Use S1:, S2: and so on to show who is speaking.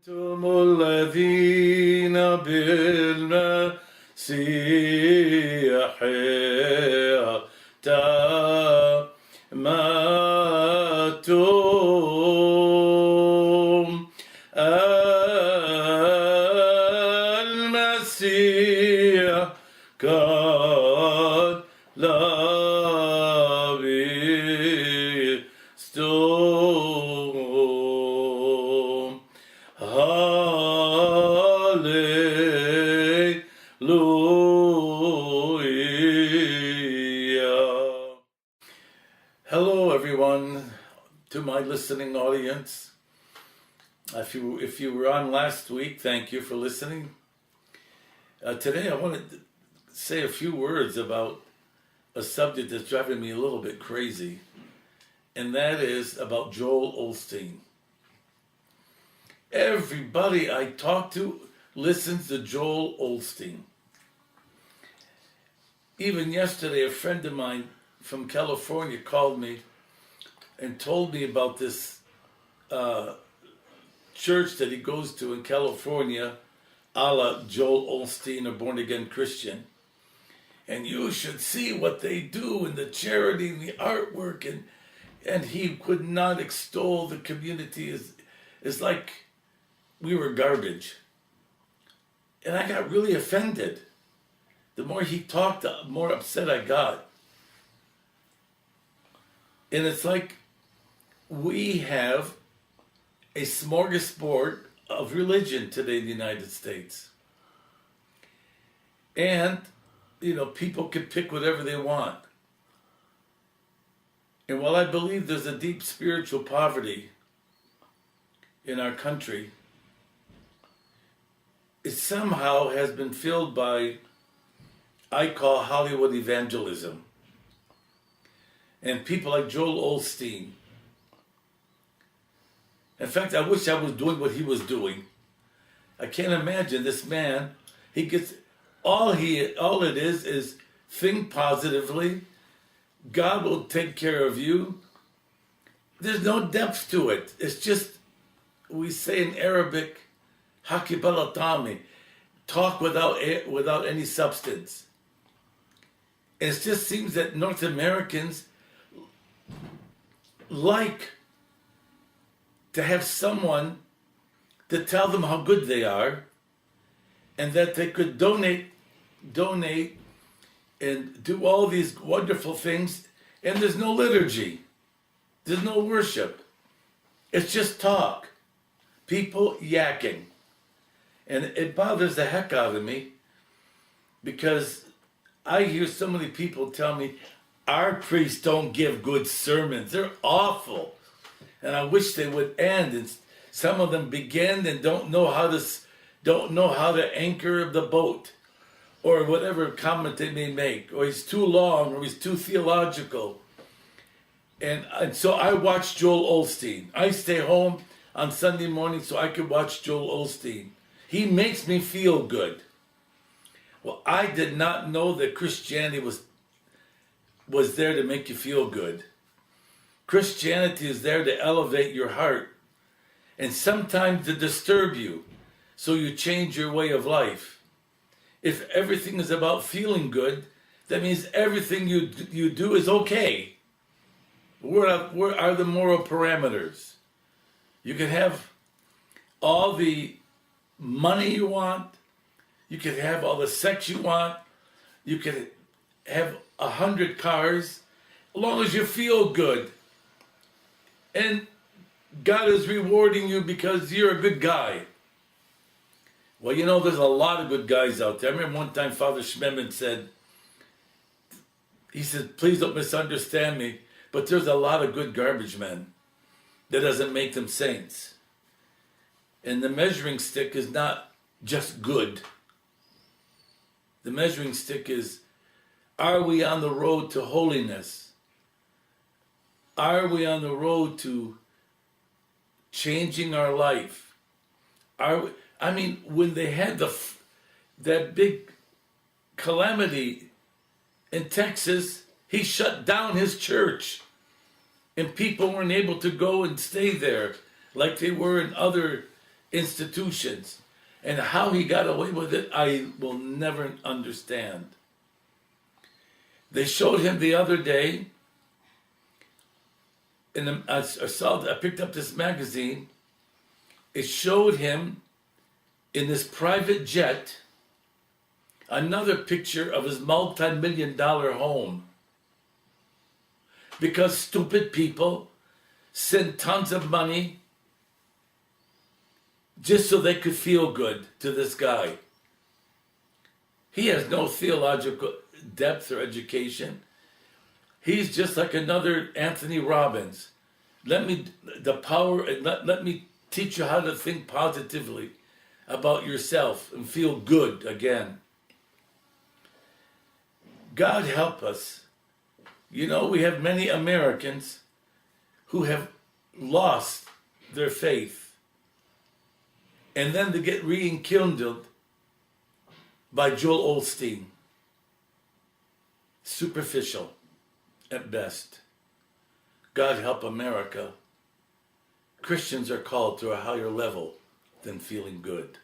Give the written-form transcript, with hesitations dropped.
S1: أنتم الذين بالمسيح تمتم المسيح قد لبستم Hallelujah. Hello, everyone, to my listening audience. If you were on last week, thank you for listening. Today, I wanted to say a few words about a subject that's driving me a little bit crazy, and that is about Joel Osteen. Everybody I talk to listens to Joel Osteen. Even yesterday, a friend of mine from California called me and told me about this church that he goes to in California, a la Joel Osteen, a born-again Christian. And you should see what they do in the charity and the artwork. And he could not extol the community. It's like we were garbage. And I got really offended. The more he talked, the more upset I got. And it's like we have a smorgasbord of religion today in the United States. And, people can pick whatever they want. And while I believe there's a deep spiritual poverty in our country, it somehow has been filled by, I call Hollywood evangelism. And people like Joel Osteen. In fact, I wish I was doing what he was doing. I can't imagine this man. He gets all it is think positively. God will take care of you. There's no depth to it. It's just, we say in Arabic, haki balatami, talk without any substance. It just seems that North Americans like to have someone to tell them how good they are, and that they could donate and do all these wonderful things, and there's no liturgy. There's no worship. It's just talk. People yakking. And it bothers the heck out of me, because I hear so many people tell me, our priests don't give good sermons. They're awful. And I wish they would end. And some of them begin and don't know how to anchor the boat, or whatever comment they may make, or he's too long, or he's too theological. And so I watch Joel Osteen. I stay home on Sunday morning so I can watch Joel Osteen. He makes me feel good. Well, I did not know that Christianity was there to make you feel good. Christianity is there to elevate your heart, and sometimes to disturb you, so you change your way of life. If everything is about feeling good, that means everything you do is okay. Where are the moral parameters? You can have all the money you want. You can have all the sex you want. You can have 100 cars, as long as you feel good. And God is rewarding you because you're a good guy. Well, there's a lot of good guys out there. I remember one time Father Schmemann said, please don't misunderstand me, but there's a lot of good garbage men. That doesn't make them saints. And the measuring stick is not just good. The measuring stick is, are we on the road to holiness? Are we on the road to changing our life? When they had that big calamity in Texas, he shut down his church, and people weren't able to go and stay there like they were in other institutions. And how he got away with it, I will never understand. They showed him the other day, I picked up this magazine. It showed him in this private jet another picture of his multi-million-dollar home. Because stupid people send tons of money just so they could feel good to this guy. He has no theological depth or education. He's just like another Anthony Robbins. Let me teach you how to think positively about yourself and feel good again. God help us. You know, we have many Americans who have lost their faith, and then they get rekindled by Joel Osteen. Superficial at best. God help America. Christians are called to a higher level than feeling good.